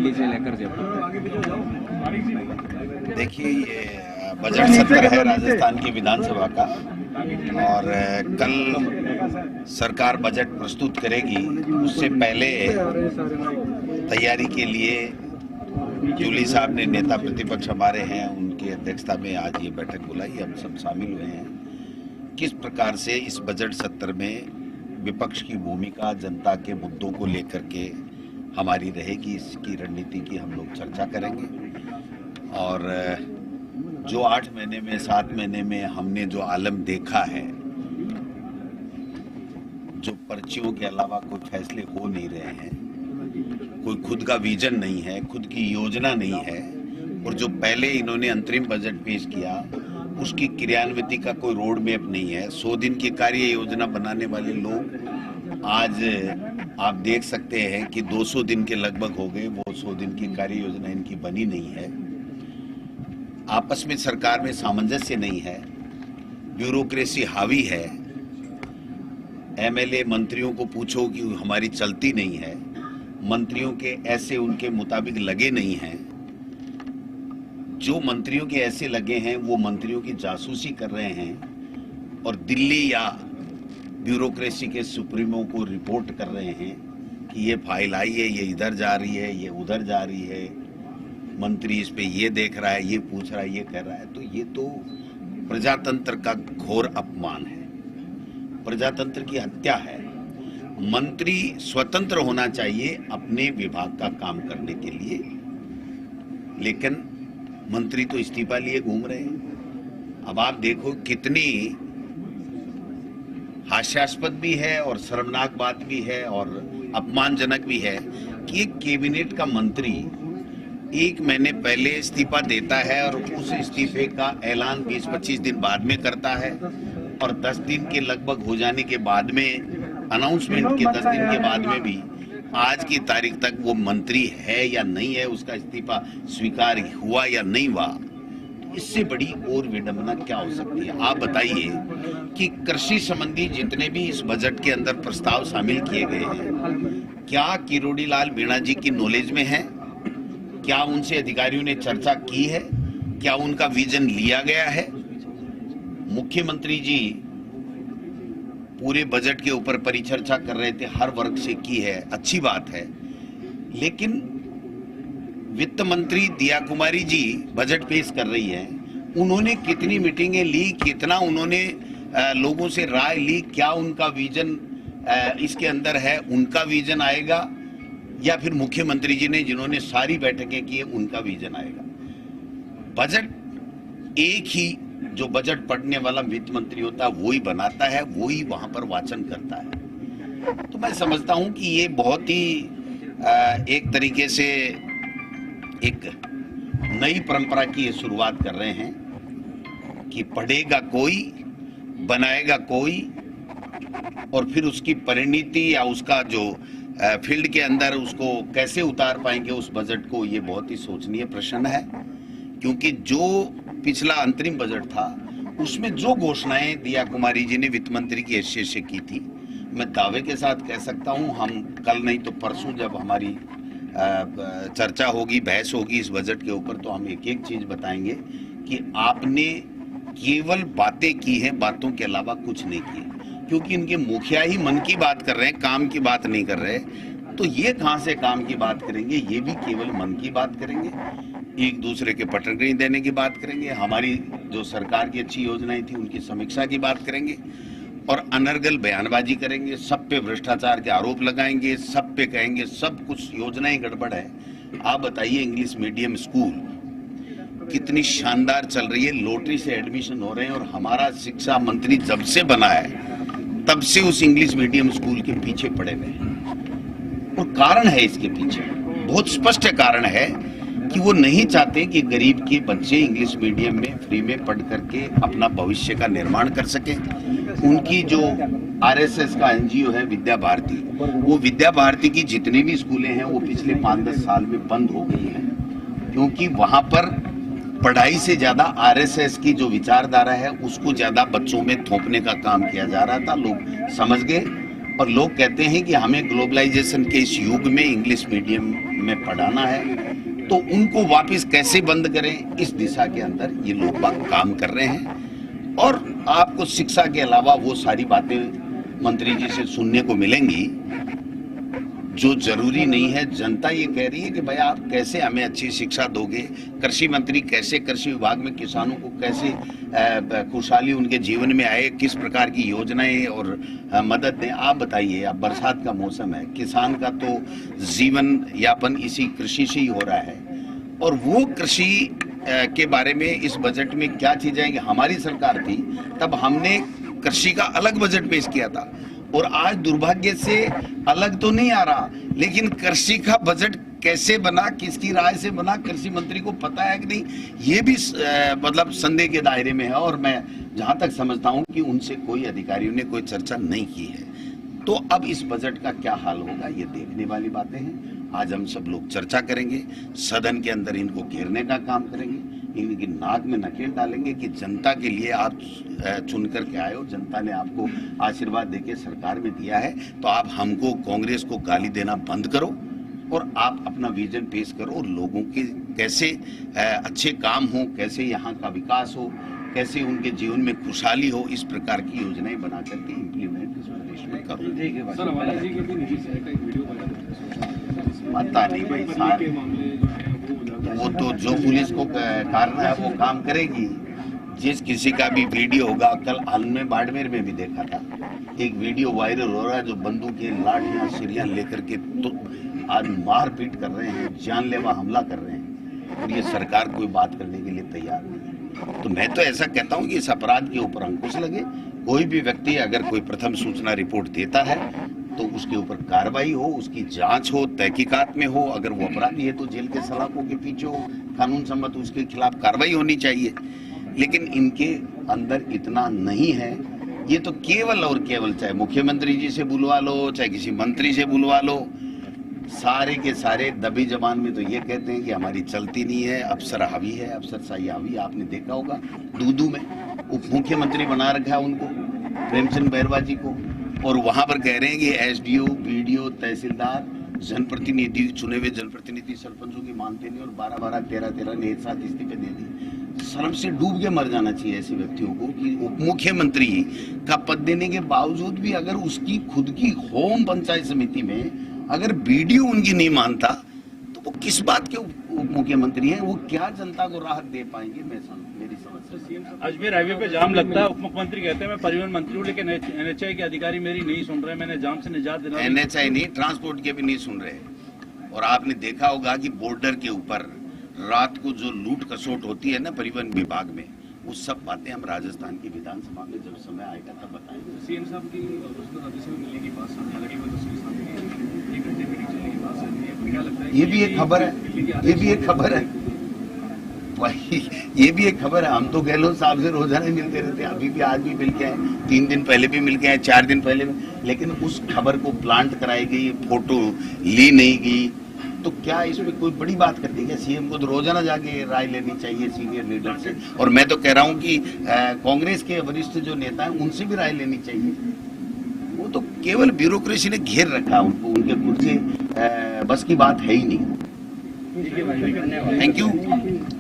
दिल्ली से लेकर जयपुर। देखिए, ये बजट सत्र है राजस्थान की विधानसभा का और कल सरकार बजट प्रस्तुत करेगी। उससे पहले तैयारी के लिए जूली साहब ने, नेता प्रतिपक्ष हमारे हैं, उनकी अध्यक्षता में आज ये बैठक बुलाई। हम सब शामिल हुए हैं। किस प्रकार से इस बजट सत्र में विपक्ष की भूमिका, जनता के मुद्दों को लेकर के हमारी रहेगी, इसकी रणनीति की हम लोग चर्चा करेंगे। और जो 8 महीने में, 7 महीने में हमने जो आलम देखा है, जो पर्चियों के अलावा कोई फैसले हो नहीं रहे हैं, कोई खुद का विजन नहीं है, खुद की योजना नहीं है, और जो पहले इन्होंने अंतरिम बजट पेश किया उसकी क्रियान्विति का कोई रोड मैप नहीं है। 100 दिन की कार्य योजना बनाने वाले लोग आज आप देख सकते हैं कि 200 दिन के लगभग हो गए, वो 100 दिन की कार्य योजना इनकी बनी नहीं है। आपस में सरकार में सामंजस्य नहीं है, ब्यूरोक्रेसी हावी है। एमएलए मंत्रियों को पूछो कि हमारी चलती नहीं है, मंत्रियों के ऐसे उनके मुताबिक लगे नहीं हैं। जो मंत्रियों के ऐसे लगे हैं वो मंत्रियों की जासूसी कर रहे हैं और दिल्ली या ब्यूरोक्रेसी के सुप्रीमो को रिपोर्ट कर रहे हैं कि ये फाइल आई है, ये इधर जा रही है, ये उधर जा रही है, मंत्री इस पे ये देख रहा है, ये पूछ रहा है, ये कर रहा है। तो ये तो प्रजातंत्र का घोर अपमान है, प्रजातंत्र की हत्या है। मंत्री स्वतंत्र होना चाहिए अपने विभाग का काम करने के लिए, लेकिन मंत्री तो इस्तीफा लिए घूम रहे हैं। अब आप देखो कितनी हास्यास्पद भी है और शर्मनाक बात भी है और अपमानजनक भी है कि एक कैबिनेट का मंत्री 1 महीने पहले इस्तीफा देता है और उस इस्तीफे का ऐलान 20-25 दिन बाद में करता है, और 10 दिन के लगभग हो जाने के बाद में, अनाउंसमेंट के 10 दिन के बाद में भी आज की तारीख तक वो मंत्री है या नहीं है, उसका इस्तीफा स्वीकार हुआ या नहीं हुआ। तो इससे बड़ी और विडंबना क्या हो सकती है? आप बताइए कि कृषि संबंधी जितने भी इस बजट के अंदर प्रस्ताव शामिल किए गए हैं, क्या किरोड़ी लाल मीणा जी की नॉलेज में है? क्या उनसे अधिकारियों ने चर्चा की है? क्या उनका विजन लिया गया है? मुख्यमंत्री जी पूरे बजट के ऊपर परिचर्चा कर रहे थे, हर वर्ग से की है, अच्छी बात है, लेकिन वित्त मंत्री दिया कुमारी जी बजट पेश कर रही है। उन्होंने कितनी मीटिंगें ली, कितना उन्होंने लोगों से राय ली? क्या उनका विजन इसके अंदर है? उनका विजन आएगा या फिर मुख्यमंत्री जी ने जिन्होंने सारी बैठकें की है उनका विजन आएगा? बजट एक ही जो बजट पढ़ने वाला वित्त मंत्री होता है वो ही बनाता है, वो ही वहां पर वाचन करता है। तो मैं समझता हूं कि ये बहुत ही एक तरीके से एक नई परंपरा की ये शुरुआत कर रहे हैं कि पढ़ेगा कोई, बनाएगा कोई, और फिर उसकी परिणति या उसका जो फील्ड के अंदर उसको कैसे उतार पाएंगे उस बजट को, ये बहुत ही सोचनीय प्रश्न है। क्योंकि जो पिछला अंतरिम बजट था उसमें जो घोषणाएं दिया कुमारी जी ने वित्त मंत्री की हैसियत से की थी, मैं दावे के साथ कह सकता हूं, हम कल नहीं तो परसों जब हमारी चर्चा होगी, बहस होगी इस बजट के ऊपर, तो हम एक एक चीज बताएंगे कि आपने केवल बातें की हैं, बातों के अलावा कुछ नहीं किया। क्योंकि इनके मुखिया ही मन की बात कर रहे हैं, काम की बात नहीं कर रहे, तो ये कहां से काम की बात करेंगे? ये भी केवल मन की बात करेंगे, एक दूसरे के पटकनी देने की बात करेंगे, हमारी जो सरकार की अच्छी योजनाएं थी उनकी समीक्षा की बात करेंगे, और अनर्गल बयानबाजी करेंगे, सब पे भ्रष्टाचार के आरोप लगाएंगे, सब पे कहेंगे सब कुछ योजनाएं गड़बड़ है। आप बताइए, इंग्लिश मीडियम स्कूल कितनी शानदार चल रही है, लॉटरी से एडमिशन हो रहे हैं, और हमारा शिक्षा मंत्री जब से बना है तब से उस इंग्लिश मीडियम स्कूल के पीछे पड़े हुए हैं। और कारण है इसके पीछे, बहुत स्पष्ट कारण है कि वो नहीं चाहते कि गरीब के बच्चे इंग्लिश मीडियम में फ्री में पढ़ करके अपना भविष्य का निर्माण कर सके। उनकी जो आरएसएस का एनजीओ है विद्या भारती, वो विद्या भारती की जितनी भी स्कूलें हैं वो पिछले 5-10 साल में बंद हो गई हैं, क्योंकि वहां पर पढ़ाई से ज्यादा आरएसएस की जो विचारधारा है उसको ज्यादा बच्चों में थोपने का काम किया जा रहा था। लोग समझ गए, और लोग कहते हैं कि हमें ग्लोबलाइजेशन के इस युग में इंग्लिश मीडियम में पढ़ाना है, तो उनको वापस कैसे बंद करें, इस दिशा के अंदर ये लोग बाग काम कर रहे हैं। और आपको शिक्षा के अलावा वो सारी बातें मंत्री जी से सुनने को मिलेंगी जो जरूरी नहीं है। जनता ये कह रही है कि भाई आप कैसे हमें अच्छी शिक्षा दोगे, कृषि मंत्री कैसे कृषि विभाग में किसानों को कैसे खुशहाली उनके जीवन में आए, किस प्रकार की योजनाएं और मदद दें, आप बताइए। अब बरसात का मौसम है, किसान का तो जीवन यापन इसी कृषि से ही हो रहा है, और वो कृषि के बारे में इस बजट में क्या चीजें आएंगी। हमारी सरकार थी तब हमने कृषि का अलग बजट पेश किया था, और आज दुर्भाग्य से अलग तो नहीं आ रहा, लेकिन कृषि का बजट कैसे बना, किसकी राय से बना, कृषि मंत्री को पता है कि नहीं, ये भी मतलब संदेह के दायरे में है। और मैं जहां तक समझता हूं कि उनसे कोई अधिकारियों ने कोई चर्चा नहीं की है। तो अब इस बजट का क्या हाल होगा, ये देखने वाली बातें हैं। आज हम सब लोग चर्चा करेंगे, सदन के अंदर इनको घेरने का काम करेंगे, इनकी नाक में नकेल डालेंगे कि जनता के लिए आप चुन करके आए हो, जनता ने आपको आशीर्वाद देके सरकार में दिया है, तो आप हमको कांग्रेस को गाली देना बंद करो और आप अपना विजन पेश करो, और लोगों के कैसे अच्छे काम हो, कैसे यहाँ का विकास हो, कैसे उनके जीवन में खुशहाली हो, इस प्रकार की योजनाएं बना करके इम्प्लीमेंट इस प्रदेश में करो। पता नहीं भाई साहब, वो तो जो पुलिस को करना है वो काम करेगी। जिस किसी का भी वीडियो होगा, कल हाल में बाड़मेर में भी देखा था, एक वीडियो वायरल हो रहा है जो बंदूकें लाठियां सिरियां लेकर के तो आज मारपीट कर रहे हैं, जानलेवा हमला कर रहे हैं, और ये सरकार कोई बात करने के लिए तैयार नहीं है। तो मैं तो ऐसा कहता हूं कि इस अपराध के ऊपर अंकुश लगे। कोई भी व्यक्ति अगर कोई प्रथम सूचना रिपोर्ट देता है तो उसके ऊपर कार्रवाई हो, उसकी जांच हो, तहकीकात में हो, अगर वो अपराधी है तो जेल के सलाखों के पीछे हो, कानून सम्मत उसके खिलाफ कार्रवाई होनी चाहिए। लेकिन इनके अंदर इतना नहीं है। ये तो केवल और केवल, चाहे मुख्यमंत्री जी से बुलवा लो, चाहे किसी मंत्री से बुलवा लो, सारे के सारे दबी जबान में तो ये कहते हैं कि हमारी चलती नहीं है, अफसर हावी है, अफसरशाही हावी। आपने देखा होगा दूदू में उप मुख्यमंत्री बना रखा है उनको, प्रेमचंद बैरवा जी को, और वहां पर कह रहे हैं कि एसडीओ, बीडीओ, तहसीलदार, जनप्रतिनिधि, चुने हुए जनप्रतिनिधि सरपंचों की मानते नहीं, और 12-12, 13-13 ने एक साथ इस्तीफे दे दिए। शर्म से डूब के मर जाना चाहिए ऐसे व्यक्तियों को कि उप मुख्यमंत्री का पद देने के बावजूद भी अगर उसकी खुद की होम पंचायत समिति में अगर बीडीओ उनकी नहीं मानता तो वो किस बात के उप मुख्यमंत्री हैं, वो क्या जनता को राहत दे पाएंगे। मेरी समझ से अजमेर हाईवे पे जाम लगता है, उप मुख्यमंत्री कहते हैं मैं परिवहन मंत्री हूँ, लेकिन एनएचआई के अधिकारी मेरी नहीं सुन रहे, मैंने जाम से निजात दिला। एनएचआई नहीं, ट्रांसपोर्ट के भी नहीं सुन रहे। और आपने देखा होगा कि बॉर्डर के ऊपर रात को जो लूट खसोट होती है ना परिवहन विभाग में, वो सब बातें हम राजस्थान की विधानसभा में जब समय आएगा तब बताएंगे। सीएम साहब की मिलने की बात सामने लगी, एक घंटे मीटिंग चलने की बात सामने है, क्या लगता है ये भी एक खबर है, ये भी एक खबर है भाई, ये भी एक खबर है। हम तो गहलोत साहब से रोजाना मिलते रहते हैं, अभी भी आज भी मिल के आए, 3 दिन पहले भी मिल के आए, 4 दिन पहले भी, लेकिन उस खबर को प्लांट कराई गई, फोटो ली नहीं गई, तो क्या इसमें कोई बड़ी बात कर दी क्या? सीएम को तो रोजाना जाके राय लेनी चाहिए सीनियर लीडर से, और मैं तो कह रहा हूं कि कांग्रेस के वरिष्ठ जो नेता हैं उनसे भी राय लेनी चाहिए। वो तो केवल ब्यूरोक्रेसी ने घेर रखा उनको, उनके खुद से बस की बात है ही नहीं। Thank you. Thank you.